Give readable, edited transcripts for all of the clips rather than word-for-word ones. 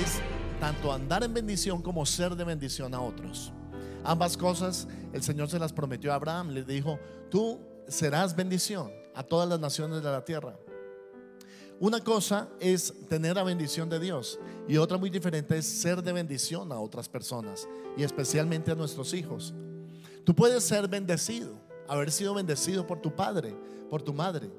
es tanto andar en bendición como ser de bendición a otros. Ambas cosas el Señor se las prometió a Abraham. Le dijo: tú serás bendición a todas las naciones de la tierra. Una cosa es tener la bendición de Dios y otra muy diferente es ser de bendición a otras personas, y especialmente a nuestros hijos. Tú puedes ser bendecido, haber sido bendecido por tu padre, por tu madre,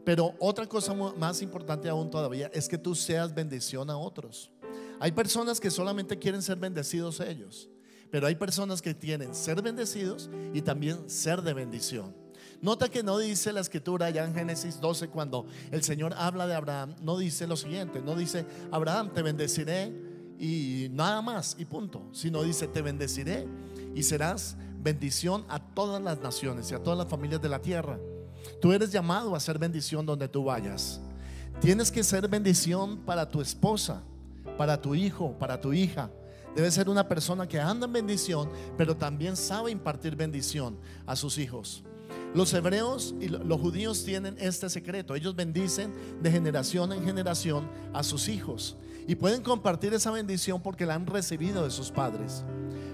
pero otra cosa más importante aún todavía es que tú seas bendición a otros. Hay personas que solamente quieren ser bendecidos ellos, pero hay personas que quieren ser bendecidos y también ser de bendición. Nota que no dice la escritura allá en Génesis 12, cuando el Señor habla de Abraham, no dice lo siguiente, no dice: Abraham, te bendeciré y nada más y punto, sino dice: te bendeciré y serás bendición a todas las naciones y a todas las familias de la tierra. Tú eres llamado a ser bendición donde tú vayas. Tienes que ser bendición para tu esposa, para tu hijo, para tu hija. Debes ser una persona que anda en bendición, pero también sabe impartir bendición a sus hijos. Los hebreos y los judíos tienen este secreto: ellos bendicen de generación en generación a sus hijos y pueden compartir esa bendición porque la han recibido de sus padres.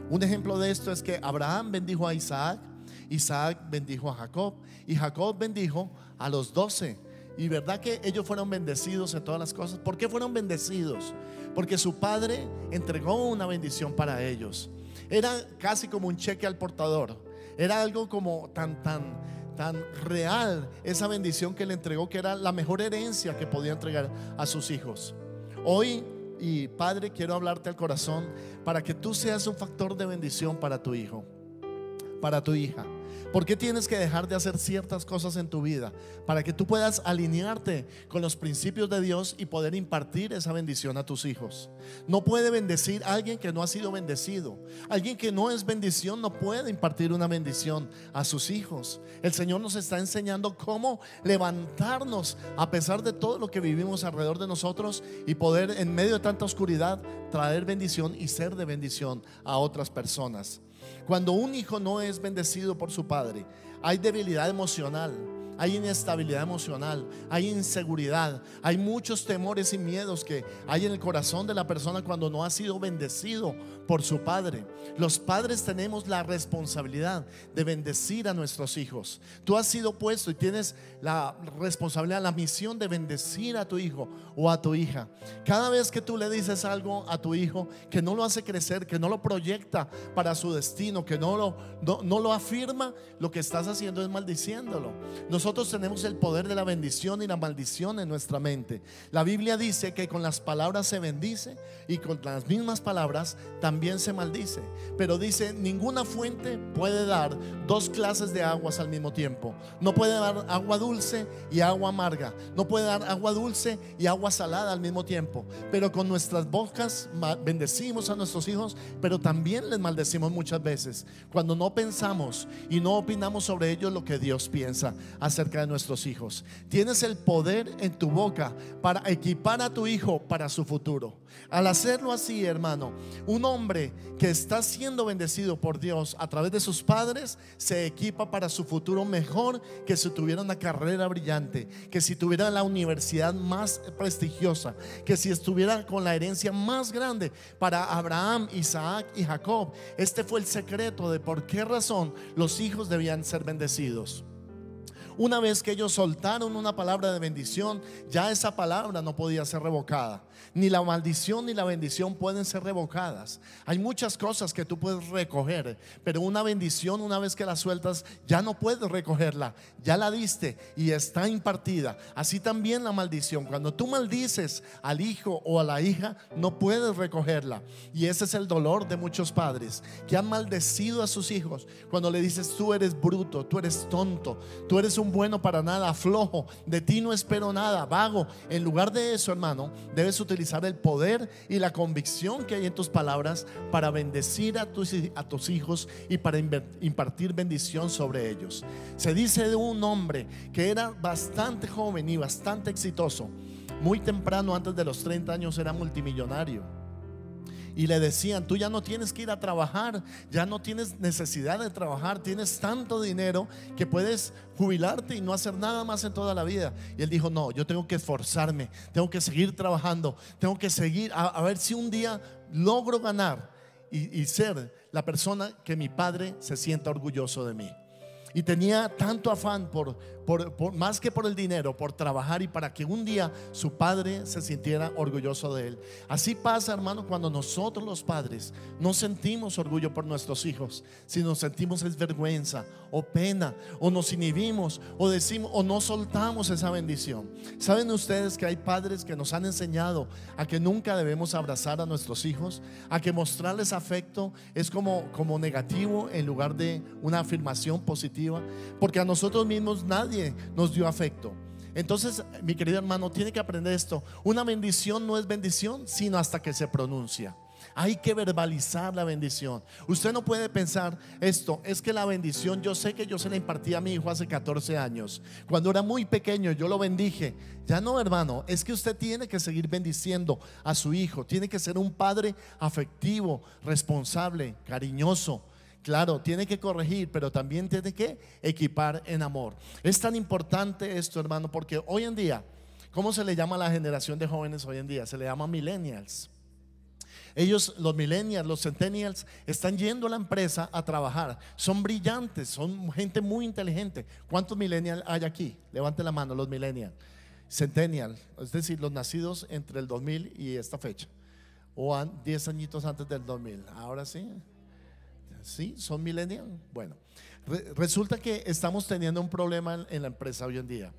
Un ejemplo de esto es que Abraham bendijo a Isaac, Isaac bendijo a Jacob y Jacob bendijo a los 12. Y verdad que ellos fueron bendecidos en todas las cosas. ¿Por qué fueron bendecidos? Porque su padre entregó una bendición para ellos. Era casi como un cheque al portador. Era algo como tan real esa bendición que le entregó, que era la mejor herencia que podía entregar a sus hijos. Hoy, y Padre, quiero hablarte al corazón para que tú seas un factor de bendición para tu hijo, para tu hija. ¿Por qué tienes que dejar de hacer ciertas cosas en tu vida? Para que tú puedas alinearte con los principios de Dios y poder impartir esa bendición a tus hijos. No puede bendecir a alguien que no ha sido bendecido. Alguien que no es bendición no puede impartir una bendición a sus hijos. El Señor nos está enseñando cómo levantarnos a pesar de todo lo que vivimos alrededor de nosotros y poder, en medio de tanta oscuridad, traer bendición y ser de bendición a otras personas. Cuando un hijo no es bendecido por su padre, hay debilidad emocional, hay inestabilidad emocional, hay inseguridad, hay muchos temores y miedos que hay en el corazón de la persona cuando no ha sido bendecido por su padre. Los padres tenemos la responsabilidad de bendecir a nuestros hijos. Tú has sido puesto y tienes la responsabilidad, la misión de bendecir a tu hijo o a tu hija. Cada vez que tú le dices algo a tu hijo que no lo hace crecer, que no lo proyecta para su destino, que no lo afirma, lo que estás haciendo es maldiciéndolo. Nosotros tenemos el poder de la bendición y la maldición en nuestra mente. La Biblia dice que con las palabras se bendice y con las mismas palabras también se maldice. Pero dice: ninguna fuente puede dar dos clases de aguas al mismo tiempo. No puede dar agua dulce y agua amarga. No puede dar agua dulce y agua salada al mismo tiempo. Pero con nuestras bocas bendecimos a nuestros hijos, pero también les maldecimos muchas veces cuando no pensamos y no opinamos sobre ellos lo que Dios piensa acerca de nuestros hijos. Tienes el poder en tu boca para equipar a tu hijo para su futuro. Al hacerlo así, hermano, un hombre que está siendo bendecido por Dios a través de sus padres se equipa para su futuro mejor que si tuviera una carrera brillante, que si tuviera la universidad más prestigiosa, que si estuviera con la herencia más grande. Para Abraham, Isaac y Jacob, este fue el secreto de por qué razón los hijos debían ser bendecidos. Una vez que ellos soltaron una palabra de bendición, ya esa palabra no podía ser revocada. Ni la maldición ni la bendición pueden ser revocadas. Hay muchas cosas que tú puedes recoger, pero una bendición, una vez que la sueltas, ya no puedes recogerla. Ya la diste y está impartida. Así también la maldición. Cuando tú maldices al hijo o a la hija, no puedes recogerla. Y ese es el dolor de muchos padres que han maldecido a sus hijos. Cuando le dices: tú eres bruto, tú eres tonto, tú eres un bueno para nada, flojo, de ti no espero nada, vago. En lugar de eso, hermano, debes utilizar el poder y la convicción que hay en tus palabras para bendecir a tus hijos y para impartir bendición sobre ellos. Se dice de un hombre que era bastante joven y bastante exitoso. Muy temprano, antes de los 30 años, era multimillonario. y le decían: tú ya no tienes que ir a trabajar, ya no tienes necesidad de trabajar, tienes tanto dinero que puedes jubilarte y no hacer nada más en toda la vida. Y él dijo: no, yo tengo que esforzarme, tengo que seguir trabajando, tengo que seguir a ver si un día logro ganar y ser la persona que mi padre se sienta orgulloso de mí. Y tenía tanto afán por más que por el dinero, por trabajar y para que un día su padre se sintiera orgulloso de él. Así pasa, hermano, cuando nosotros los padres no sentimos orgullo por nuestros hijos, sino sentimos es vergüenza o pena, o nos inhibimos o decimos o no soltamos esa bendición. ¿Saben ustedes que hay padres que nos han enseñado a que nunca debemos abrazar a nuestros hijos, a que mostrarles afecto es como negativo en lugar de una afirmación positiva? Porque a nosotros mismos nadie nos dio afecto. Entonces, mi querido hermano, tiene que aprender esto: una bendición no es bendición sino hasta que se pronuncia. Hay que verbalizar la bendición. Usted no puede pensar esto: es que la bendición, yo sé que yo se la impartí a mi hijo hace 14 años, cuando era muy pequeño yo lo bendije. Ya no, hermano, es que usted tiene que seguir bendiciendo a su hijo. Tiene que ser un padre afectivo, responsable, cariñoso. Claro, tiene que corregir, pero también tiene que equipar en amor. Es tan importante esto, hermano, porque hoy en día, ¿cómo se le llama a la generación de jóvenes hoy en día? Se le llama millennials. Ellos, los millennials, los centennials, están yendo a la empresa a trabajar. Son brillantes, son gente muy inteligente. ¿Cuántos millennials hay aquí? Levante la mano los millennials. Centennial, es decir, los nacidos entre el 2000 y esta fecha, o 10 añitos antes del 2000. Ahora sí. ¿Sí? ¿Son millennials? Bueno, resulta que estamos teniendo un problema en la empresa hoy en día.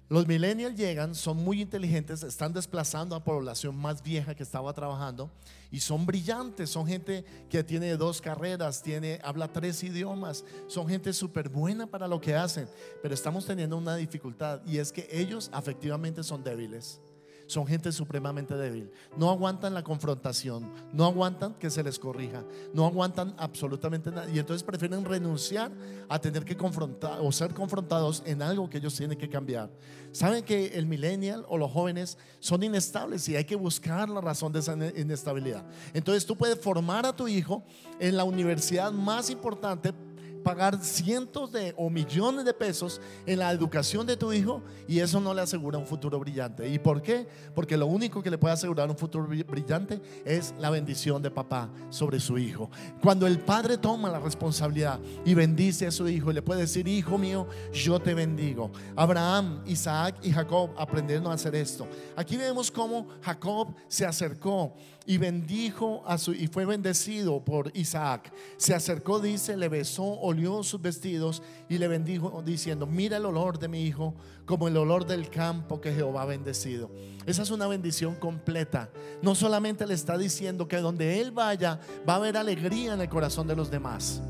Los millennials llegan, son muy inteligentes, están desplazando a población más vieja que estaba trabajando y son brillantes, son gente que tiene 2 carreras, habla 3 idiomas, son gente súper buena para lo que hacen, pero estamos teniendo una dificultad, y es que ellos afectivamente son débiles. Son gente supremamente débil. No aguantan la confrontación, no aguantan que se les corrija, no aguantan absolutamente nada, y entonces prefieren renunciar a tener que confrontar o ser confrontados en algo que ellos tienen que cambiar. Saben que el millennial o los jóvenes son inestables y hay que buscar la razón de esa inestabilidad. Entonces tú puedes formar a tu hijo en la universidad más importante, pagar cientos o millones de pesos en la educación de tu hijo, y eso no le asegura un futuro brillante. ¿Y por qué? Porque lo único que le puede asegurar un futuro brillante es la bendición de papá sobre su hijo. Cuando el padre toma la responsabilidad y bendice a su hijo y le puede decir: hijo mío, yo te bendigo. Abraham, Isaac y Jacob aprendieron a hacer esto. Aquí vemos cómo Jacob se acercó y bendijo y fue bendecido por Isaac. Se acercó, dice, le besó, olió sus vestidos y le bendijo diciendo: mira el olor de mi hijo como el olor del campo que Jehová ha bendecido. Esa es una bendición completa. No solamente le está diciendo que donde él vaya va a haber alegría en el corazón de los demás,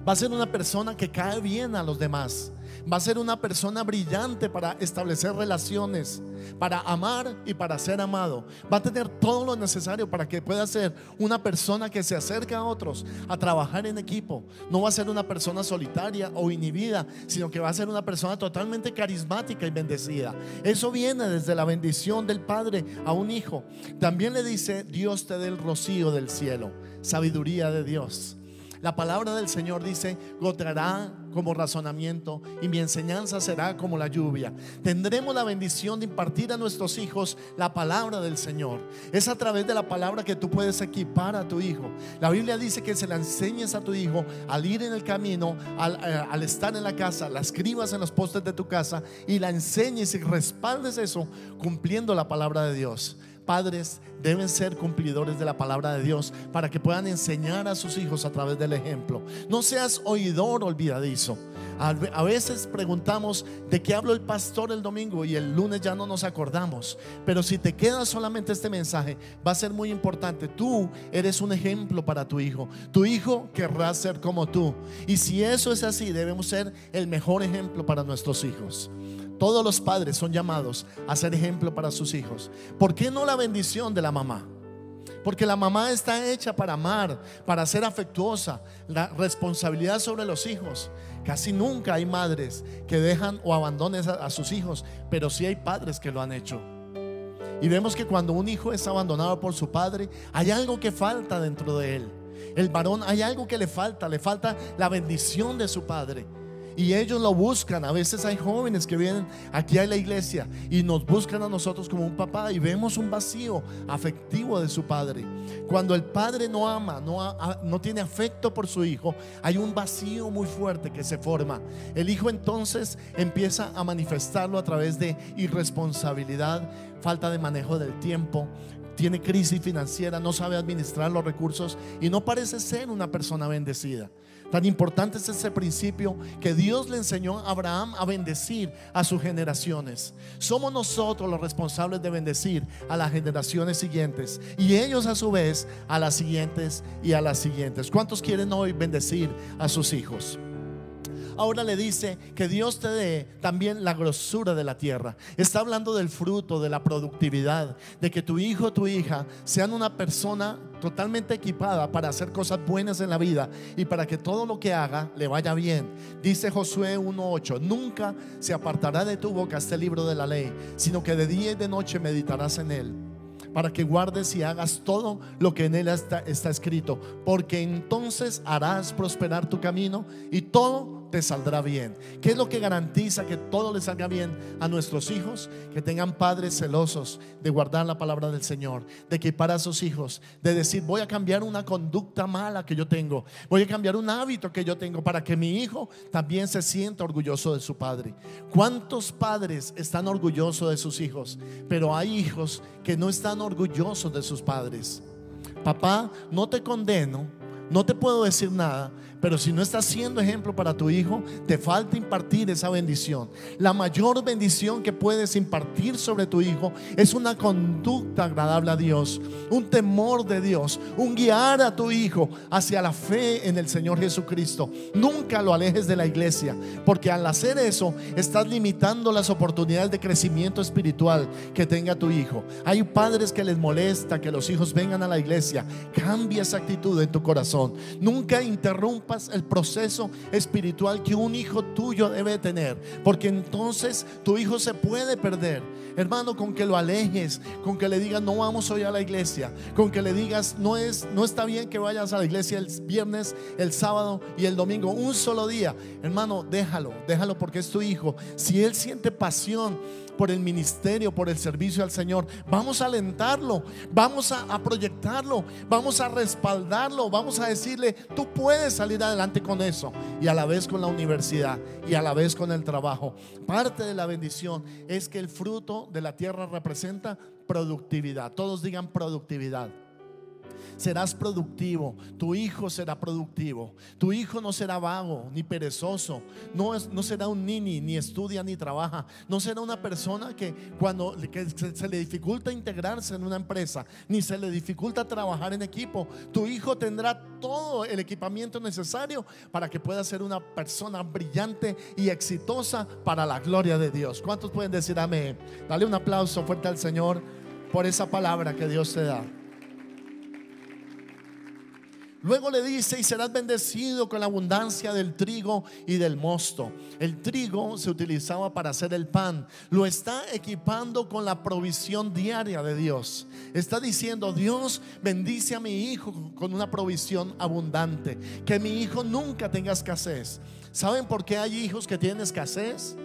va a ser una persona que cae bien a los demás, va a ser una persona brillante para establecer relaciones, para amar y para ser amado. Va a tener todo lo necesario para que pueda ser una persona que se acerca a otros, a trabajar en equipo. No va a ser una persona solitaria o inhibida, sino que va a ser una persona totalmente carismática y bendecida. Eso viene desde la bendición del padre a un hijo. También le dice: Dios te dé el rocío del cielo, sabiduría de Dios. La palabra del Señor dice: goteará como razonamiento y mi enseñanza será como la lluvia. Tendremos la bendición de impartir a nuestros hijos la palabra del Señor. Es a través de la palabra que tú puedes equipar a tu hijo. La Biblia dice que se la enseñes a tu hijo al ir en el camino, al estar en la casa, la escribas en los postes de tu casa y la enseñes y respaldes eso cumpliendo la palabra de Dios. Padres deben ser cumplidores de la palabra de Dios para que puedan enseñar a sus hijos a través del ejemplo. No seas oidor olvidadizo. A veces preguntamos: ¿de qué habló el pastor el domingo? Y el lunes ya no nos acordamos. Pero si te queda solamente este mensaje, va a ser muy importante. Tú eres un ejemplo para tu hijo. Tu hijo querrá ser como tú. Y si eso es así, debemos ser el mejor ejemplo para nuestros hijos. Todos los padres son llamados a ser ejemplo para sus hijos. ¿Por qué no la bendición de la mamá? Porque la mamá está hecha para amar, para ser afectuosa. La responsabilidad sobre los hijos. Casi nunca hay madres que dejan o abandonen a sus hijos, pero sí hay padres que lo han hecho. Y vemos que cuando un hijo es abandonado por su padre, hay algo que falta dentro de él. El varón, hay algo que le falta la bendición de su padre. Y ellos lo buscan. A veces hay jóvenes que vienen aquí a la iglesia y nos buscan a nosotros como un papá, y vemos un vacío afectivo de su padre. Cuando el padre no ama, no tiene afecto por su hijo, hay un vacío muy fuerte que se forma. El hijo entonces empieza a manifestarlo a través de irresponsabilidad, falta de manejo del tiempo, tiene crisis financiera, no sabe administrar los recursos y no parece ser una persona bendecida. Tan importante es ese principio que Dios le enseñó a Abraham a bendecir a sus generaciones. Somos nosotros los responsables de bendecir a las generaciones siguientes, y ellos a su vez a las siguientes y a las siguientes. ¿Cuántos quieren hoy bendecir a sus hijos? Ahora le dice que Dios te dé también la grosura de la tierra. Está hablando del fruto, de la productividad, de que tu hijo o tu hija sean una persona totalmente equipada para hacer cosas buenas en la vida y para que todo lo que haga le vaya bien. Dice Josué 1:8: nunca se apartará de tu boca este libro de la ley, sino que de día y de noche meditarás en él, para que guardes y hagas todo lo que en él está escrito, porque entonces harás prosperar tu camino y todo te saldrá bien. ¿Qué es lo que garantiza que todo le salga bien a nuestros hijos? Que tengan padres celosos de guardar la palabra del Señor, de equipar a sus hijos, de decir: voy a cambiar una conducta mala que yo tengo, voy a cambiar un hábito que yo tengo, para que mi hijo también se sienta orgulloso de su padre. ¿Cuántos padres están orgullosos de sus hijos? Pero hay hijos que no están orgullosos de sus padres. Papá, no te condeno, no te puedo decir nada, pero si no estás siendo ejemplo para tu hijo, te falta impartir esa bendición. La mayor bendición que puedes impartir sobre tu hijo es una conducta agradable a Dios, un temor de Dios, un guiar a tu hijo hacia la fe en el Señor Jesucristo. Nunca lo alejes de la iglesia, porque al hacer eso estás limitando las oportunidades de crecimiento espiritual que tenga tu hijo. Hay padres que les molesta que los hijos vengan a la iglesia. Cambia esa actitud en tu corazón. Nunca interrumpas el proceso espiritual que un hijo tuyo debe tener, porque entonces tu hijo se puede perder. Hermano, con que lo alejes, con que le digas: no vamos hoy a la iglesia, con que le digas: no está bien que vayas a la iglesia el viernes, el sábado y el domingo, un solo día. Hermano, déjalo, porque es tu hijo. Si él siente pasión por el ministerio, por el servicio al Señor, vamos a alentarlo, vamos a proyectarlo, vamos a respaldarlo, vamos a decirle: tú puedes salir adelante con eso, y a la vez con la universidad, y a la vez con el trabajo. Parte de la bendición es que el fruto de la tierra representa productividad. Todos digan productividad. Serás productivo, tu hijo será productivo, tu hijo no será vago ni perezoso, no será un nini, ni estudia ni trabaja, no será una persona que se le dificulta integrarse en una empresa, ni se le dificulta trabajar en equipo. Tu hijo tendrá todo el equipamiento necesario para que pueda ser una persona brillante y exitosa para la gloria de Dios. ¿Cuántos pueden decir amén? Dale un aplauso fuerte al Señor por esa palabra que Dios te da. Luego le dice: y serás bendecido con la abundancia del trigo y del mosto. El trigo se utilizaba para hacer el pan. Lo está equipando con la provisión diaria de Dios. Está diciendo: Dios, bendice a mi hijo con una provisión abundante, que mi hijo nunca tenga escasez. ¿Saben por qué hay hijos que tienen escasez?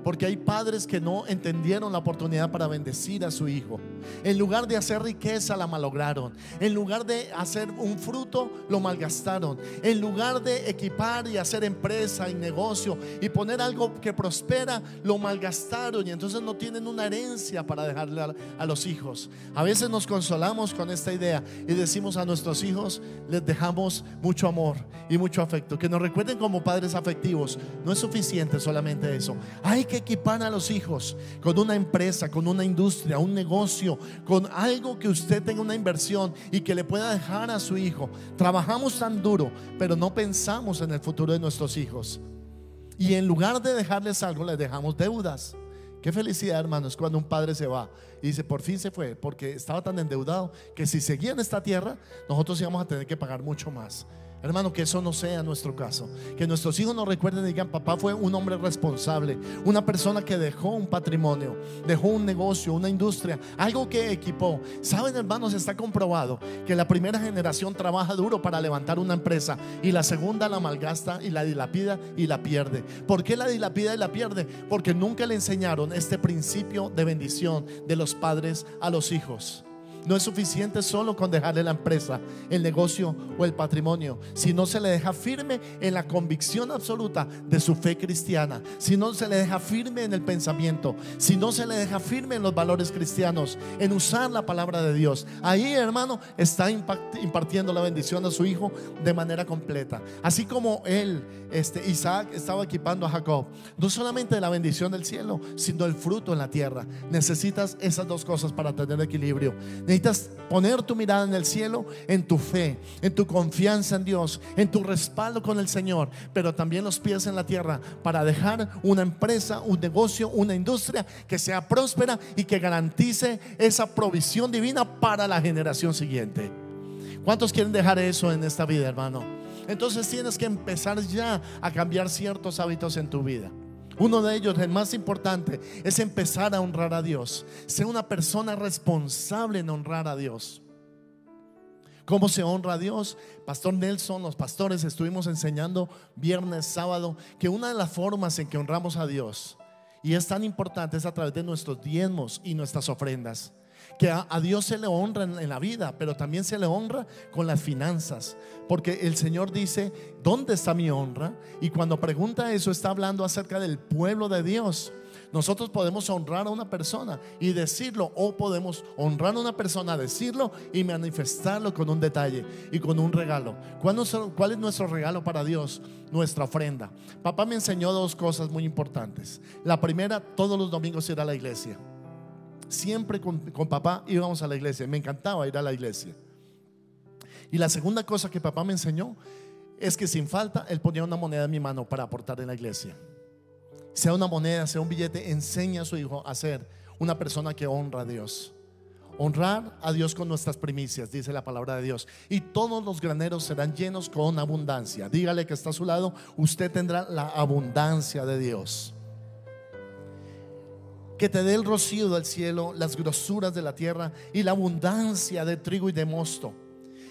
Porque hay padres que no entendieron la oportunidad para bendecir a su hijo. En lugar de hacer riqueza, la malograron. En lugar de hacer un fruto, lo malgastaron. En lugar de equipar y hacer empresa y negocio y poner algo que prospera, lo malgastaron, y entonces no tienen una herencia para dejarle a los hijos. A veces nos consolamos con esta idea y decimos a nuestros hijos: les dejamos mucho amor y mucho afecto. Que nos recuerden como padres afectivos. No es suficiente solamente eso. Hay que equipar a los hijos con una empresa, con una industria, un negocio, con algo que usted tenga una inversión y que le pueda dejar a su hijo. Trabajamos tan duro, pero no pensamos en el futuro de nuestros hijos, y en lugar de dejarles algo, les dejamos deudas. Qué felicidad, hermanos, cuando un padre se va y dice: por fin se fue, porque estaba tan endeudado que si seguía en esta tierra nosotros íbamos a tener que pagar mucho más. Hermano, que eso no sea nuestro caso. Que nuestros hijos nos recuerden y digan: papá fue un hombre responsable, una persona que dejó un patrimonio, dejó un negocio, una industria, algo que equipó. Saben, hermanos, está comprobado que la primera generación trabaja duro para levantar una empresa, y la segunda la malgasta y la dilapida y la pierde. ¿Por qué la dilapida y la pierde? Porque nunca le enseñaron este principio de bendición de los padres a los hijos. No es suficiente solo con dejarle la empresa, el negocio o el patrimonio, si no se le deja firme en la convicción absoluta de su fe cristiana, si no se le deja firme en el pensamiento, si no se le deja firme en los valores cristianos, en usar la palabra de Dios. Ahí, hermano, está impartiendo la bendición a su hijo de manera completa. Así como Isaac estaba equipando a Jacob, no solamente la bendición del cielo, sino el fruto en la tierra. Necesitas esas dos cosas para tener equilibrio. Necesitas poner tu mirada en el cielo, en tu fe, en tu confianza en Dios, en tu respaldo con el Señor, pero también los pies en la tierra para dejar una empresa, un negocio, una industria que sea próspera y que garantice esa provisión divina para la generación siguiente. ¿Cuántos quieren dejar eso en esta vida, hermano? Entonces tienes que empezar ya a cambiar ciertos hábitos en tu vida. Uno de ellos, el más importante, es empezar a honrar a Dios. Sé una persona responsable en honrar a Dios. ¿Cómo se honra a Dios? Pastor Nelson, los pastores estuvimos enseñando viernes, sábado, que una de las formas en que honramos a Dios, y es tan importante, es a través de nuestros diezmos y nuestras ofrendas. Que a Dios se le honra en la vida, pero también se le honra con las finanzas, porque el Señor dice: ¿dónde está mi honra? Y cuando pregunta eso, está hablando acerca del pueblo de Dios. Nosotros podemos honrar a una persona y decirlo, o podemos honrar a una persona, decirlo y manifestarlo con un detalle y con un regalo. ¿Cuál es nuestro regalo para Dios? Nuestra ofrenda. Papá me enseñó dos cosas muy importantes. La primera, todos los domingos ir a la iglesia. Siempre con papá íbamos a la iglesia. Me encantaba ir a la iglesia. Y la segunda cosa que papá me enseñó es que sin falta él ponía una moneda en mi mano para aportar en la iglesia. Sea una moneda, sea un billete, enseña a su hijo a ser una persona que honra a Dios. Honrar a Dios con nuestras primicias, dice la palabra de Dios. Y todos los graneros serán llenos con abundancia. Dígale que está a su lado: usted tendrá la abundancia de Dios. Que te dé el rocío del cielo, las grosuras de la tierra y la abundancia de trigo y de mosto.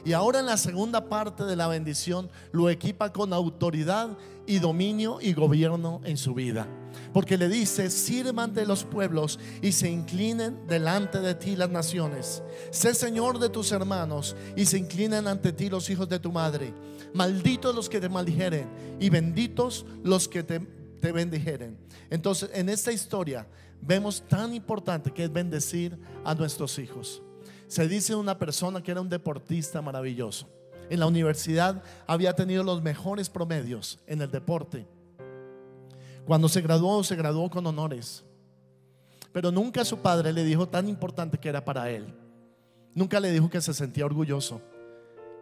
Y ahora en la segunda parte de la bendición lo equipa con autoridad y dominio y gobierno en su vida. Porque le dice: sirvan de los pueblos y se inclinen delante de ti las naciones. Sé Señor de tus hermanos y se inclinen ante ti los hijos de tu madre. Malditos los que te maldijeren y benditos los que te bendijeren. Entonces, en esta historia vemos tan importante que es bendecir a nuestros hijos. Se dice de una persona que era un deportista maravilloso. En la universidad había tenido los mejores promedios en el deporte. Cuando se graduó con honores. Pero nunca su padre le dijo tan importante que era para él. Nunca le dijo que se sentía orgulloso.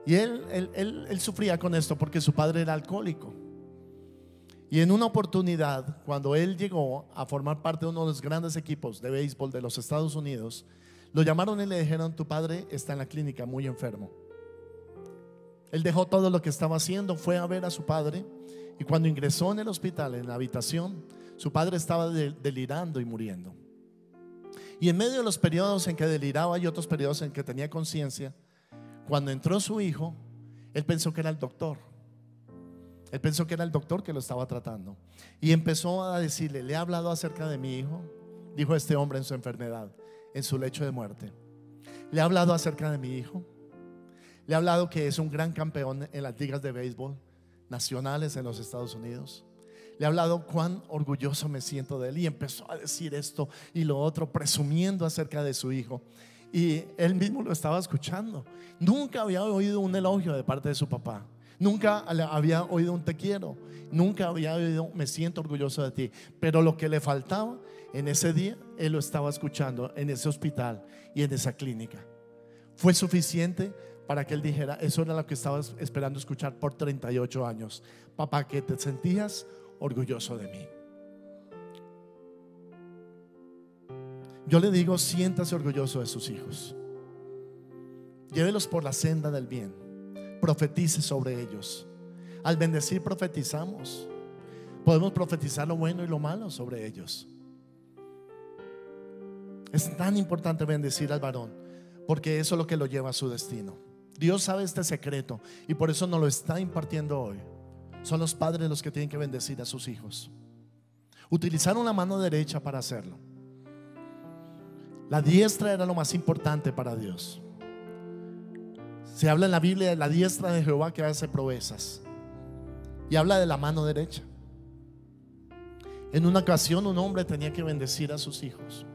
Y él sufría con esto porque su padre era alcohólico. Y en una oportunidad, cuando él llegó a formar parte de uno de los grandes equipos de béisbol de los Estados Unidos, lo llamaron y le dijeron: tu padre está en la clínica muy enfermo. Él dejó todo lo que estaba haciendo, fue a ver a su padre, y cuando ingresó en el hospital, en la habitación, su padre estaba delirando y muriendo. Y en medio de los periodos en que deliraba y otros periodos en que tenía conciencia, cuando entró su hijo, él pensó que era el doctor. Él pensó que era el doctor que lo estaba tratando. Y empezó a decirle: le he hablado acerca de mi hijo, dijo este hombre en su enfermedad, en su lecho de muerte. Le he hablado acerca de mi hijo. Le he hablado que es un gran campeón en las ligas de béisbol nacionales en los Estados Unidos. Le he hablado cuán orgulloso me siento de él. Y empezó a decir esto y lo otro, presumiendo acerca de su hijo. Y él mismo lo estaba escuchando. Nunca había oído un elogio de parte de su papá. Nunca había oído un te quiero. Nunca había oído me siento orgulloso de ti. Pero lo que le faltaba en ese día, él lo estaba escuchando en ese hospital y en esa clínica. Fue suficiente para que él dijera: eso era lo que estaba esperando escuchar por 38 años. Papá, que te sentías orgulloso de mí. Yo le digo: siéntase orgulloso de sus hijos. Llévelos por la senda del bien. profetice sobre ellos. Al bendecir profetizamos. Podemos profetizar lo bueno y lo malo sobre ellos. Es tan importante bendecir al varón, porque eso es lo que lo lleva a su destino. Dios sabe este secreto y por eso nos lo está impartiendo hoy. Son los padres los que tienen que bendecir a sus hijos. Utilizaron la mano derecha para hacerlo. La diestra era lo más importante para Dios. Se habla en la Biblia de la diestra de Jehová que hace proezas, y habla de la mano derecha. En una ocasión un hombre tenía que bendecir a sus hijos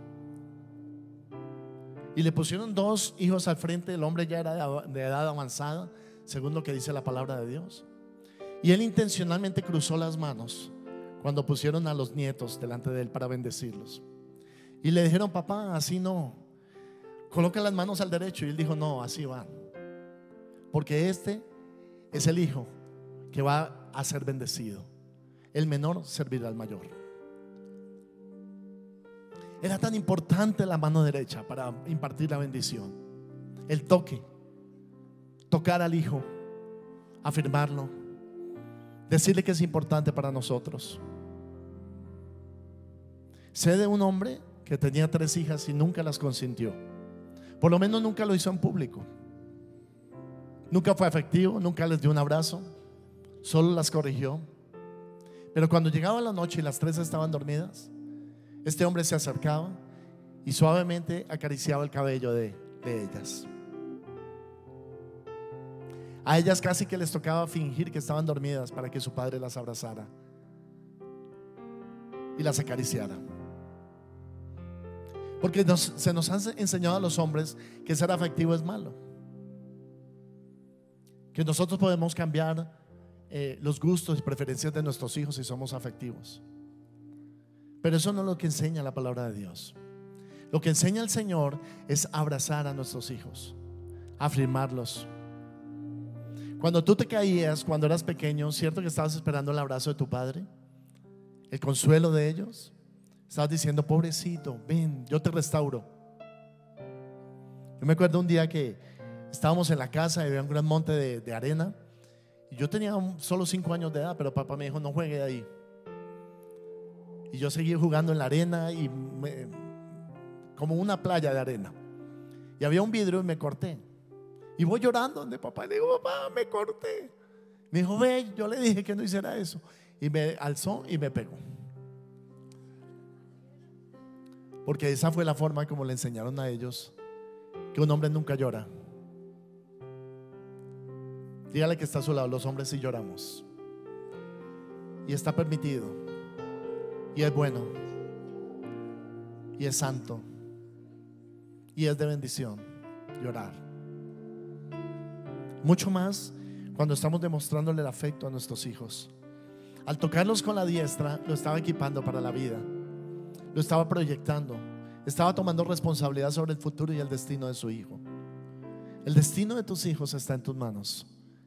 y le pusieron 2 hijos al frente. El hombre ya era de edad avanzada, según lo que dice la palabra de Dios, y él intencionalmente cruzó las manos cuando pusieron a los nietos delante de él para bendecirlos. Y le dijeron: papá, así no, coloca las manos al derecho. Y él dijo: no, así van, porque este es el hijo que va a ser bendecido. El menor servirá al mayor. Era tan importante la mano derecha para impartir la bendición. El toque, tocar al hijo, afirmarlo, decirle que es importante para nosotros. Sé de un hombre que tenía 3 hijas y nunca las consintió. Por lo menos nunca lo hizo en público. Nunca fue afectivo, nunca les dio un abrazo, solo las corrigió. Pero cuando llegaba la noche y las 3 estaban dormidas, este hombre se acercaba y suavemente acariciaba el cabello de ellas. A ellas casi que les tocaba fingir que estaban dormidas para que su padre las abrazara y las acariciara. Porque se nos han enseñado a los hombres que ser afectivo es malo, que nosotros podemos cambiar los gustos y preferencias de nuestros hijos si somos afectivos. Pero eso no es lo que enseña la palabra de Dios. Lo que enseña el Señor es abrazar a nuestros hijos, afirmarlos. Cuando tú te caías cuando eras pequeño, ¿cierto que estabas esperando el abrazo de tu padre? El consuelo de ellos. Estabas diciendo: pobrecito, ven, yo te restauro. Yo me acuerdo un día que estábamos en la casa y había un gran monte de arena, y yo tenía solo 5 años de edad, pero papá me dijo: no juegue ahí. Y yo seguí jugando en la arena y como una playa de arena, y había un vidrio y me corté. Y voy llorando donde papá y le digo: papá, me corté. Me dijo: ve, yo le dije que no hiciera eso. Y me alzó y me pegó, porque esa fue la forma como le enseñaron a ellos que un hombre nunca llora. Dígale que está a su lado: los hombres sí lloramos, y está permitido, y es bueno, y es santo, y es de bendición llorar. Mucho más cuando estamos demostrándole el afecto a nuestros hijos. Al tocarlos con la diestra, lo estaba equipando para la vida, lo estaba proyectando, estaba tomando responsabilidad sobre el futuro y el destino de su hijo. El destino de tus hijos está en tus manos,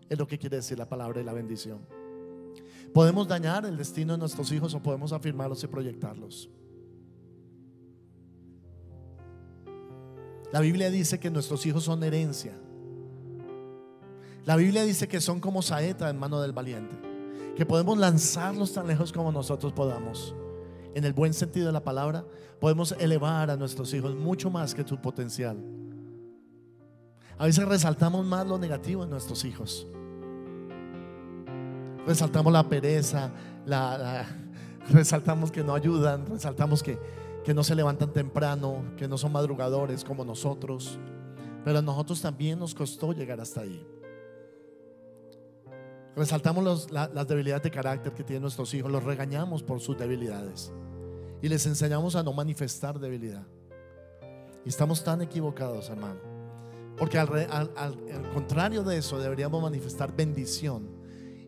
es lo que quiere decir la palabra y la bendición. Podemos dañar el destino de nuestros hijos o podemos afirmarlos y proyectarlos. La Biblia dice que nuestros hijos son herencia. La Biblia dice que son como saeta en mano del valiente, que podemos lanzarlos tan lejos como nosotros podamos. En el buen sentido de la palabra, podemos elevar a nuestros hijos mucho más que su potencial. A veces resaltamos más lo negativo en nuestros hijos. Resaltamos la pereza, resaltamos que no ayudan, resaltamos que no se levantan temprano, que no son madrugadores como nosotros. Pero a nosotros también nos costó llegar hasta ahí. Resaltamos las debilidades de carácter que tienen nuestros hijos, los regañamos por sus debilidades y les enseñamos a no manifestar debilidad. Y estamos tan equivocados, hermano, porque al contrario de eso deberíamos manifestar bendición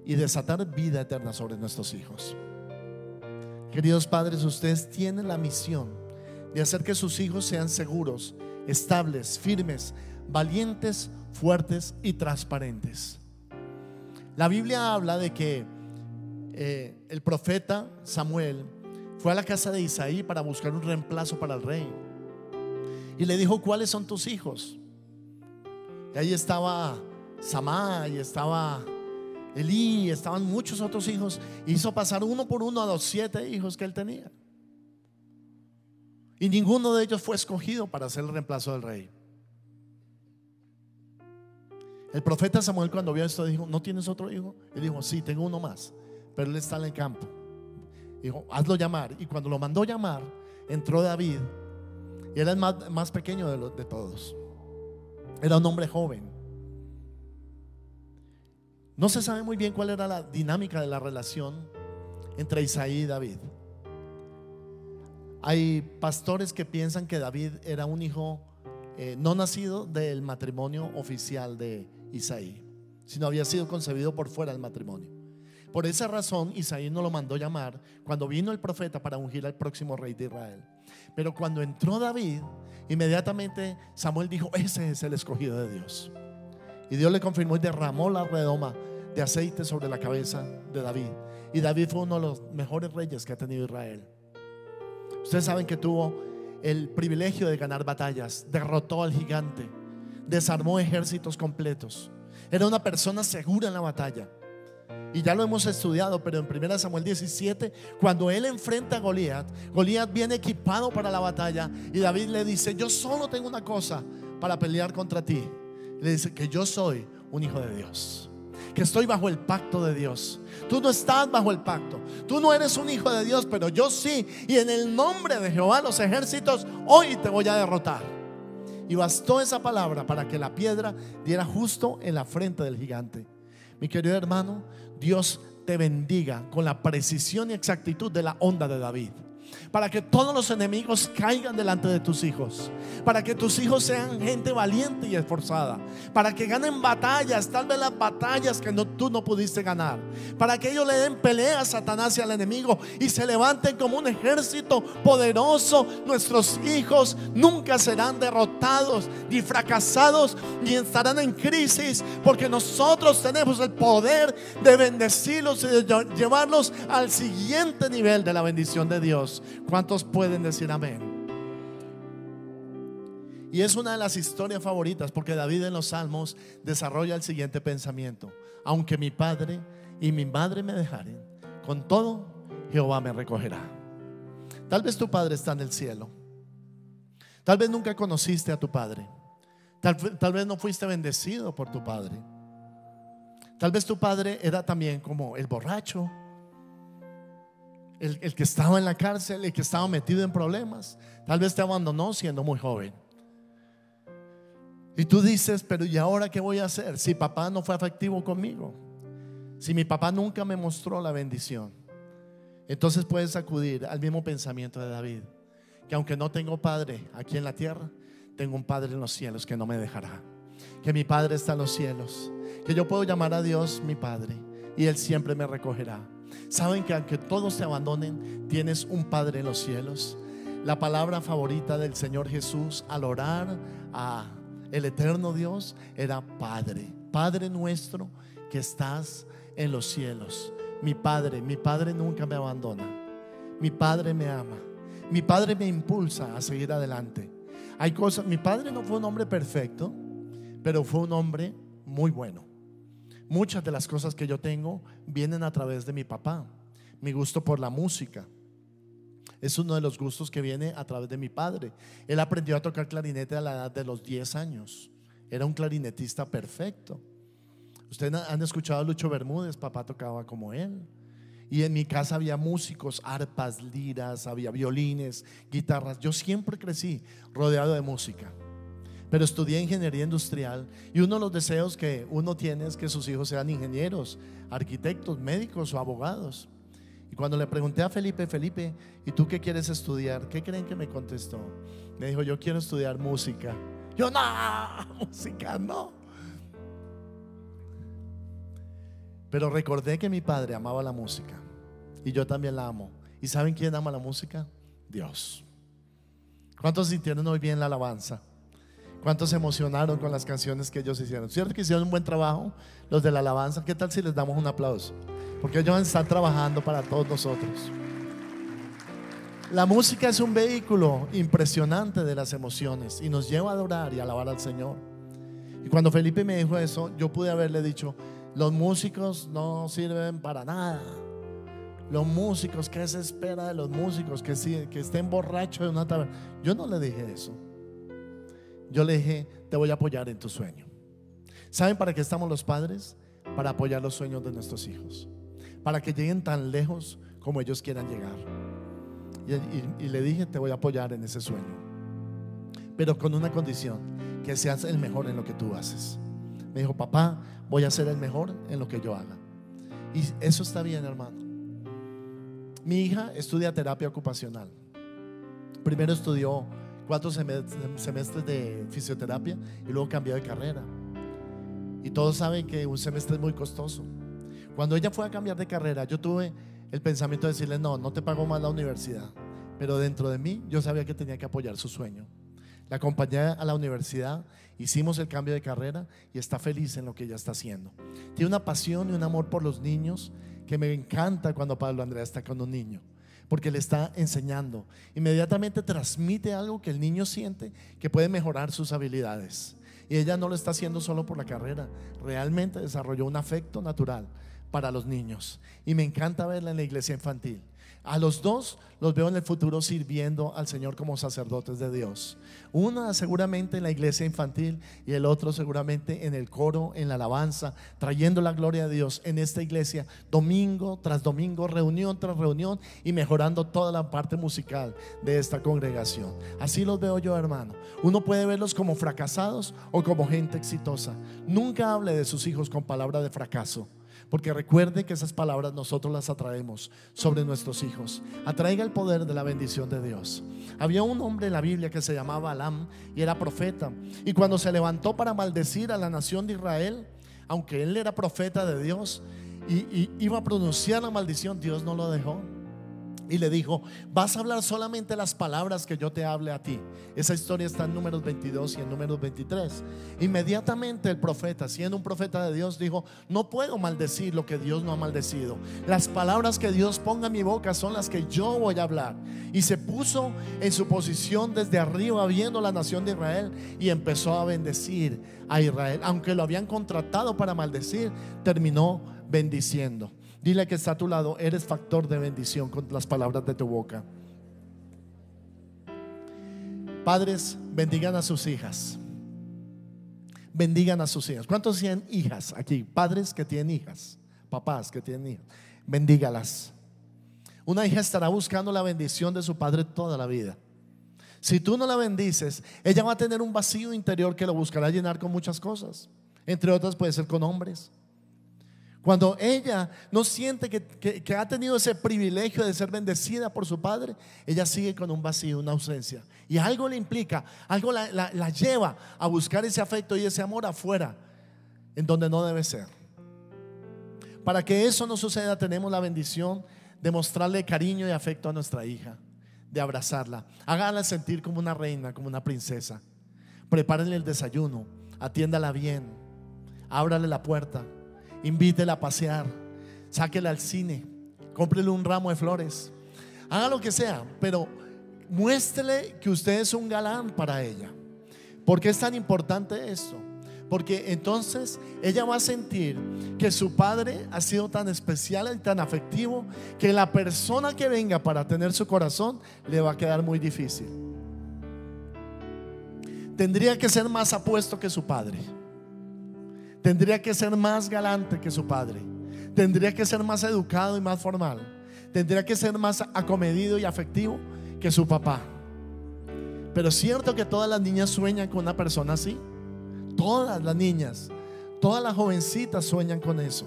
y desatar vida eterna sobre nuestros hijos. Queridos padres, ustedes tienen la misión de hacer que sus hijos sean seguros, estables, firmes, valientes, fuertes y transparentes. La Biblia habla de que el profeta Samuel fue a la casa de Isaí para buscar un reemplazo para el rey, y le dijo: ¿cuáles son tus hijos? Y ahí estaba Samá y estaba Elí, estaban muchos otros hijos. Hizo pasar uno por uno a los 7 hijos que él tenía. Y ninguno de ellos fue escogido para ser el reemplazo del rey. El profeta Samuel, cuando vio esto, dijo: ¿no tienes otro hijo? Él dijo: sí, tengo uno más, pero él está en el campo. Dijo: hazlo llamar. Y cuando lo mandó llamar, entró David. Y era el más pequeño de todos. Era un hombre joven. No se sabe muy bien cuál era la dinámica de la relación entre Isaí y David. Hay pastores que piensan que David era un hijo no nacido del matrimonio oficial de Isaí, sino había sido concebido por fuera del matrimonio. Por esa razón Isaí no lo mandó llamar cuando vino el profeta para ungir al próximo rey de Israel. Pero cuando entró David, inmediatamente Samuel dijo: ese es el escogido de Dios. Y Dios le confirmó y derramó la redoma de aceite sobre la cabeza de David. Y David fue uno de los mejores reyes que ha tenido Israel. Ustedes saben que tuvo el privilegio de ganar batallas, derrotó al gigante, desarmó ejércitos completos. Era una persona segura en la batalla. Y ya lo hemos estudiado, pero en 1 Samuel 17, cuando él enfrenta a Goliat, Goliat viene equipado para la batalla y David le dice: yo solo tengo una cosa para pelear contra ti. Le dice que yo soy un hijo de Dios, que estoy bajo el pacto de Dios. Tú no estás bajo el pacto, tú no eres un hijo de Dios, pero yo sí. Y en el nombre de Jehová los ejércitos, hoy te voy a derrotar. Y bastó esa palabra para que la piedra diera justo en la frente del gigante. Mi querido hermano, Dios te bendiga con la precisión y exactitud de la onda de David, para que todos los enemigos caigan delante de tus hijos, para que tus hijos sean gente valiente y esforzada, para que ganen batallas, tal vez las batallas que tú no pudiste ganar, para que ellos le den pelea a Satanás y al enemigo y se levanten como un ejército poderoso. Nuestros hijos nunca serán derrotados ni fracasados, ni estarán en crisis, porque nosotros tenemos el poder de bendecirlos y de llevarlos al siguiente nivel de la bendición de Dios. ¿Cuántos pueden decir amén? Y es una de las historias favoritas, porque David en los Salmos desarrolla el siguiente pensamiento: aunque mi padre y mi madre me dejaren, con todo Jehová me recogerá. Tal vez tu padre está en el cielo. Tal vez nunca conociste a tu padre. Tal vez no fuiste bendecido por tu padre. Tal vez tu padre era también como el borracho, el que estaba en la cárcel, el que estaba metido en problemas. Tal vez te abandonó siendo muy joven. Y tú dices: pero ¿y ahora qué voy a hacer? Si papá no fue afectivo conmigo, si mi papá nunca me mostró la bendición. Entonces puedes acudir al mismo pensamiento de David, que aunque no tengo padre aquí en la tierra, tengo un padre en los cielos que no me dejará, que mi padre está en los cielos, que yo puedo llamar a Dios mi padre y Él siempre me recogerá. Saben que aunque todos te abandonen, tienes un Padre en los cielos. La palabra favorita del Señor Jesús al orar a el eterno Dios era Padre. Padre nuestro que estás en los cielos. Mi Padre nunca me abandona. Mi Padre me ama. Mi Padre me impulsa a seguir adelante. Hay cosas, mi padre no fue un hombre perfecto, pero fue un hombre muy bueno. Muchas de las cosas que yo tengo vienen a través de mi papá. Mi gusto por la música es uno de los gustos que viene a través de mi padre. Él aprendió a tocar clarinete a la edad de los 10 años. Era un clarinetista perfecto. Ustedes han escuchado a Lucho Bermúdez, papá tocaba como él. Y en mi casa había músicos, arpas, liras, había violines, guitarras. Yo siempre crecí rodeado de música. Pero estudié ingeniería industrial y uno de los deseos que uno tiene es que sus hijos sean ingenieros, arquitectos, médicos o abogados. Y cuando le pregunté a Felipe: Felipe, ¿y tú qué quieres estudiar? ¿Qué creen que me contestó? Me dijo: yo quiero estudiar música. Yo: no, música no. Pero recordé que mi padre amaba la música y yo también la amo. ¿Y saben quién ama la música? Dios. ¿Cuántos sintieron hoy bien la alabanza? ¿Cuántos se emocionaron con las canciones que ellos hicieron? ¿Cierto que hicieron un buen trabajo los de la alabanza? ¿Qué tal si les damos un aplauso? Porque ellos están trabajando para todos nosotros. La música es un vehículo impresionante de las emociones y nos lleva a adorar y a alabar al Señor. Y cuando Felipe me dijo eso, yo pude haberle dicho: los músicos no sirven para nada. Los músicos, ¿qué se espera de los músicos? Que estén borrachos de una taberna. Yo no le dije eso. Yo le dije: te voy a apoyar en tu sueño. ¿Saben para qué estamos los padres? Para apoyar los sueños de nuestros hijos, para que lleguen tan lejos como ellos quieran llegar. Y le dije: te voy a apoyar en ese sueño, pero con una condición: que seas el mejor en lo que tú haces. Me dijo: papá, voy a ser el mejor en lo que yo haga. Y eso está bien, hermano. Mi hija estudia terapia ocupacional. Primero estudió 4 semestres de fisioterapia y luego cambió de carrera. Y todos saben que un semestre es muy costoso. Cuando ella fue a cambiar de carrera, yo tuve el pensamiento de decirle: no, no te pago más la universidad. Pero dentro de mí yo sabía que tenía que apoyar su sueño. La acompañé a la universidad, hicimos el cambio de carrera y está feliz en lo que ella está haciendo. Tiene una pasión y un amor por los niños que me encanta cuando Pablo Andrea está con un niño, porque le está enseñando. Inmediatamente transmite algo que el niño siente que puede mejorar sus habilidades. Y ella no lo está haciendo solo por la carrera, realmente desarrolló un afecto natural para los niños. Y me encanta verla en la iglesia infantil. A los dos los veo en el futuro sirviendo al Señor como sacerdotes de Dios. Una seguramente en la iglesia infantil y el otro seguramente en el coro, en la alabanza, trayendo la gloria de Dios en esta iglesia domingo tras domingo, reunión tras reunión, y mejorando toda la parte musical de esta congregación. Así los veo yo, hermano. Uno puede verlos como fracasados o como gente exitosa. Nunca hable de sus hijos con palabras de fracaso, porque recuerde que esas palabras nosotros las atraemos sobre nuestros hijos. Atraiga el poder de la bendición de Dios. Había un hombre en la Biblia que se llamaba Balaam y era profeta. Y cuando se levantó para maldecir a la nación de Israel, aunque él era profeta de Dios y iba a pronunciar la maldición, Dios no lo dejó. Y le dijo: vas a hablar solamente las palabras que yo te hable a ti. Esa historia está en Números 22 y en Números 23. Inmediatamente el profeta, siendo un profeta de Dios, dijo: no puedo maldecir lo que Dios no ha maldecido. Las palabras que Dios ponga en mi boca son las que yo voy a hablar. Y se puso en su posición desde arriba, viendo la nación de Israel, y empezó a bendecir a Israel. Aunque lo habían contratado para maldecir, terminó bendiciendo. Dile que está a tu lado: eres factor de bendición con las palabras de tu boca. Padres, bendigan a sus hijas. Bendigan a sus hijas. ¿Cuántos tienen hijas aquí? Padres que tienen hijas, papás que tienen hijas, bendígalas. Una hija estará buscando la bendición de su padre toda la vida. Si tú no la bendices, ella va a tener un vacío interior que lo buscará llenar con muchas cosas. Entre otras puede ser con hombres. Cuando ella no siente que ha tenido ese privilegio de ser bendecida por su padre, ella sigue con un vacío, una ausencia. Y algo le implica, algo la lleva a buscar ese afecto y ese amor afuera, en donde no debe ser. Para que eso no suceda, tenemos la bendición de mostrarle cariño y afecto a nuestra hija, de abrazarla. Hágala sentir como una reina, como una princesa. Prepárenle el desayuno, atiéndala bien, ábrale la puerta, invítela a pasear, sáquela al cine, cómprele un ramo de flores, haga lo que sea, pero muéstrele que usted es un galán para ella. ¿Por qué es tan importante esto? Porque entonces ella va a sentir que su padre ha sido tan especial y tan afectivo que la persona que venga para tener su corazón le va a quedar muy difícil. Tendría que ser más apuesto que su padre. Tendría que ser más galante que su padre. Tendría que ser más educado y más formal. Tendría que ser más acomedido y afectivo que su papá. Pero es cierto que todas las niñas sueñan con una persona así. Todas las niñas, todas las jovencitas sueñan con eso.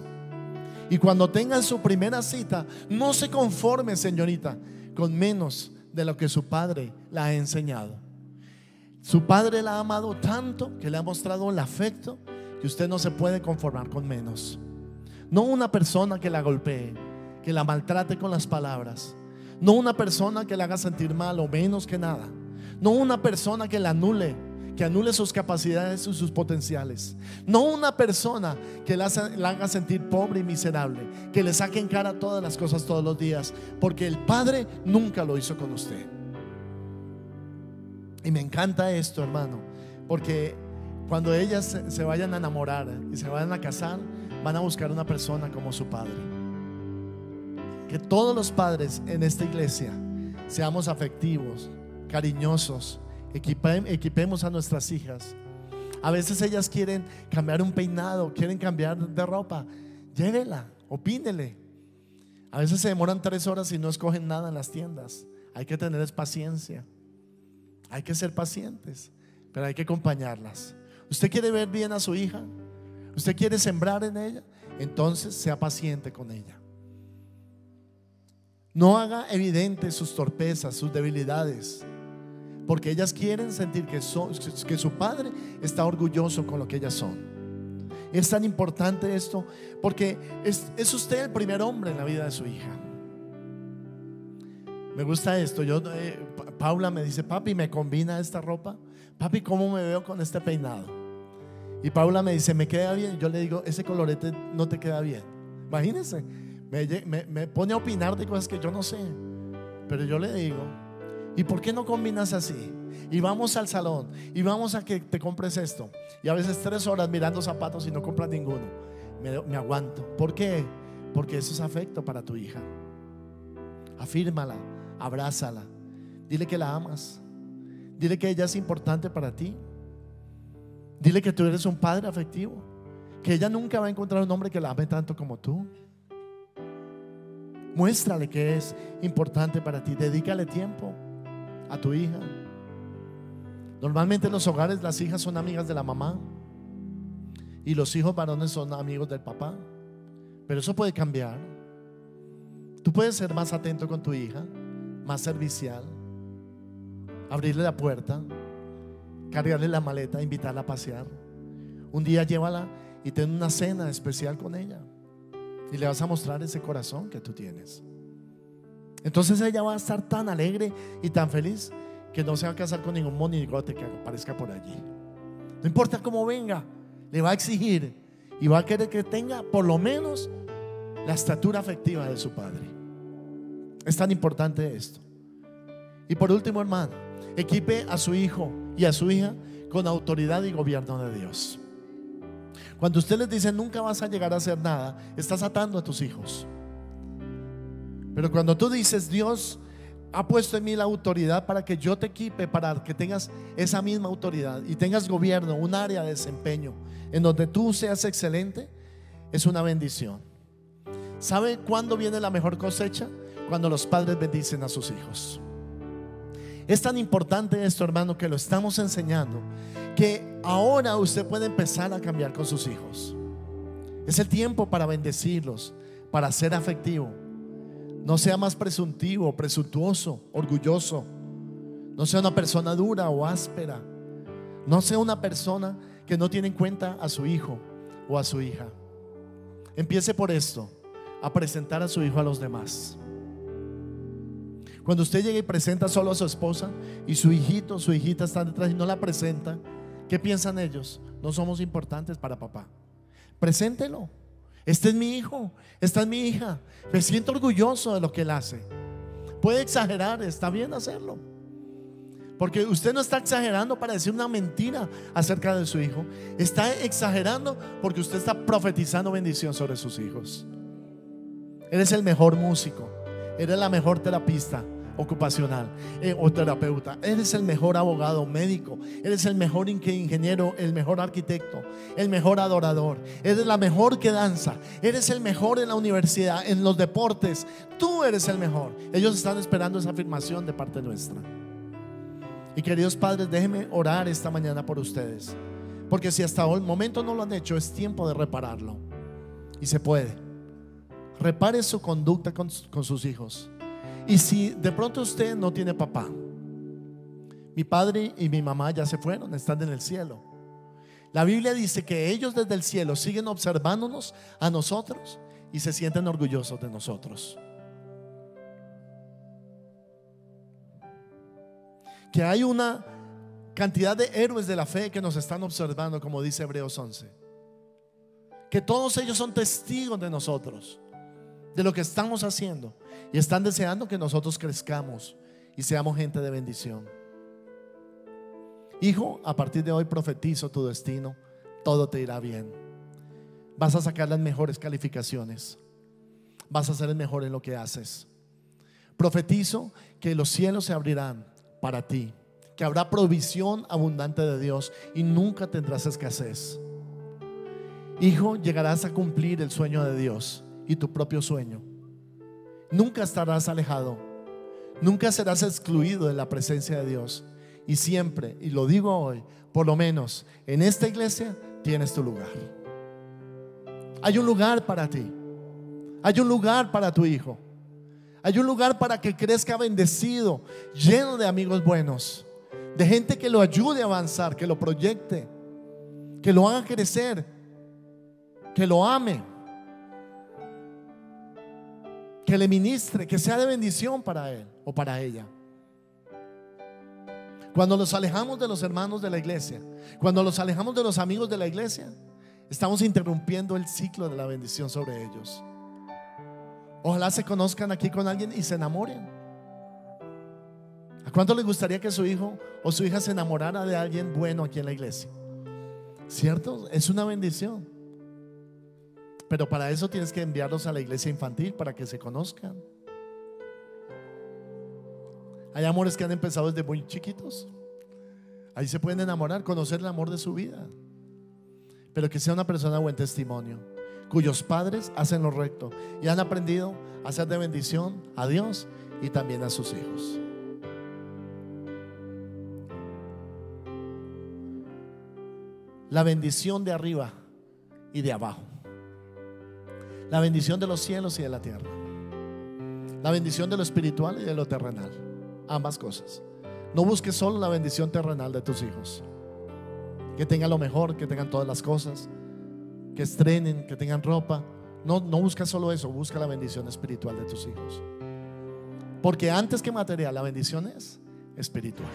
Y cuando tengan su primera cita, no se conforme, señorita, con menos de lo que su padre la ha enseñado. Su padre la ha amado tanto que le ha mostrado el afecto, que usted no se puede conformar con menos. No una persona que la golpee, que la maltrate con las palabras. No una persona que la haga sentir mal o menos que nada. No una persona que la anule, que anule sus capacidades y sus potenciales. No una persona que la haga sentir pobre y miserable, que le saque en cara todas las cosas todos los días, porque el Padre nunca lo hizo con usted. Y me encanta esto, hermano, porque cuando ellas se vayan a enamorar y se vayan a casar, van a buscar una persona como su padre. Que todos los padres en esta iglesia seamos afectivos, cariñosos, equipemos a nuestras hijas. A veces ellas quieren cambiar un peinado, quieren cambiar de ropa, llévela, opínele. A veces se demoran 3 horas y no escogen nada en las tiendas. Hay que tener paciencia, hay que ser pacientes, pero hay que acompañarlas. ¿Usted quiere ver bien a su hija? ¿Usted quiere sembrar en ella? Entonces sea paciente con ella. No haga evidentes sus torpezas, sus debilidades, porque ellas quieren sentir que su padre está orgulloso con lo que ellas son. Es tan importante esto porque es usted el primer hombre en la vida de su hija. Me gusta esto. Paula me dice: papi, ¿me combina esta ropa? Papi, ¿cómo me veo con este peinado? Y Paula me dice: ¿me queda bien? Yo le digo: ese colorete no te queda bien. Imagínense, me pone a opinar de cosas que yo no sé. Pero yo le digo: ¿y por qué no combinas así? Y vamos al salón y vamos a que te compres esto. Y a veces 3 horas mirando zapatos y no compras ninguno. Me aguanto. ¿Por qué? Porque eso es afecto para tu hija. Afírmala, abrázala, dile que la amas, dile que ella es importante para ti, dile que tú eres un padre afectivo, que ella nunca va a encontrar un hombre que la ame tanto como tú. Muéstrale que es importante para ti, dedícale tiempo a tu hija. Normalmente en los hogares las hijas son amigas de la mamá y los hijos varones son amigos del papá, pero eso puede cambiar. Tú puedes ser más atento con tu hija, más servicial, abrirle la puerta, cargarle la maleta, invitarla a pasear. Un día llévala y ten una cena especial con ella y le vas a mostrar ese corazón que tú tienes. Entonces ella va a estar tan alegre y tan feliz que no se va a casar con ningún monigote que aparezca por allí. No importa cómo venga, le va a exigir y va a querer que tenga por lo menos la estatura afectiva de su padre. Es tan importante esto. Y por último, hermano, equipe a su hijo y a su hija con autoridad y gobierno de Dios. Cuando usted les dice: nunca vas a llegar a hacer nada, estás atando a tus hijos. Pero cuando tú dices: Dios ha puesto en mí la autoridad para que yo te equipe, para que tengas esa misma autoridad y tengas gobierno, un área de desempeño en donde tú seas excelente, es una bendición. ¿Sabe cuándo viene la mejor cosecha? Cuando los padres bendicen a sus hijos. Es tan importante esto, hermano, que lo estamos enseñando, que ahora usted puede empezar a cambiar con sus hijos. Es el tiempo para bendecirlos, para ser afectivo. No sea más presuntivo, presuntuoso, orgulloso. No sea una persona dura o áspera. No sea una persona que no tiene en cuenta a su hijo o a su hija. Empiece por esto, a presentar a su hijo a los demás. Cuando usted llega y presenta solo a su esposa y su hijito, su hijita están detrás y no la presenta, ¿qué piensan ellos? No somos importantes para papá. Preséntelo. Este es mi hijo, esta es mi hija. Me siento orgulloso de lo que él hace. Puede exagerar, está bien hacerlo, porque usted no está exagerando para decir una mentira acerca de su hijo. Está exagerando porque usted está profetizando bendición sobre sus hijos. Eres el mejor músico, eres la mejor terapista ocupacional o terapeuta, eres el mejor abogado, médico, eres el mejor ingeniero, el mejor arquitecto, el mejor adorador, eres la mejor que danza, eres el mejor en la universidad, en los deportes. Tú eres el mejor. Ellos están esperando esa afirmación de parte nuestra. Y queridos padres, déjenme orar esta mañana por ustedes, porque si hasta el momento no lo han hecho, es tiempo de repararlo. Y se puede. Repare su conducta con sus hijos. Y si de pronto usted no tiene papá, mi padre y mi mamá ya se fueron, están en el cielo. La Biblia dice que ellos desde el cielo siguen observándonos a nosotros y se sienten orgullosos de nosotros. Que hay una cantidad de héroes de la fe que nos están observando, como dice Hebreos 11. Que todos ellos son testigos de nosotros, de lo que estamos haciendo, y están deseando que nosotros crezcamos y seamos gente de bendición. Hijo, a partir de hoy profetizo tu destino, todo te irá bien. Vas a sacar las mejores calificaciones, vas a ser el mejor en lo que haces. Profetizo que los cielos se abrirán para ti, que habrá provisión abundante de Dios y nunca tendrás escasez. Hijo, llegarás a cumplir el sueño de Dios y tu propio sueño. Nunca estarás alejado, nunca serás excluido de la presencia de Dios. Y siempre, y lo digo hoy, por lo menos en esta iglesia tienes tu lugar. Hay un lugar para ti, hay un lugar para tu hijo, hay un lugar para que crezca bendecido, lleno de amigos buenos, de gente que lo ayude a avanzar, que lo proyecte, que lo haga crecer, que lo ame, que le ministre, que sea de bendición para él o para ella. Cuando nos alejamos de los hermanos de la iglesia, cuando nos alejamos de los amigos de la iglesia, estamos interrumpiendo el ciclo de la bendición sobre ellos. Ojalá se conozcan aquí con alguien y se enamoren. ¿A cuánto les gustaría que su hijo o su hija se enamorara de alguien bueno aquí en la iglesia? ¿Cierto? Es una bendición. Pero para eso tienes que enviarlos a la iglesia infantil para que se conozcan. Hay amores que han empezado desde muy chiquitos. Ahí se pueden enamorar, conocer el amor de su vida. Pero que sea una persona de buen testimonio, cuyos padres hacen lo recto y han aprendido a ser de bendición a Dios y también a sus hijos. La bendición de arriba y de abajo. La bendición de los cielos y de la tierra. La bendición de lo espiritual y de lo terrenal. Ambas cosas. No busques solo la bendición terrenal de tus hijos, que tengan lo mejor, que tengan todas las cosas, que estrenen, que tengan ropa. No busques solo eso, busca la bendición espiritual de tus hijos. Porque antes que material, la bendición es espiritual.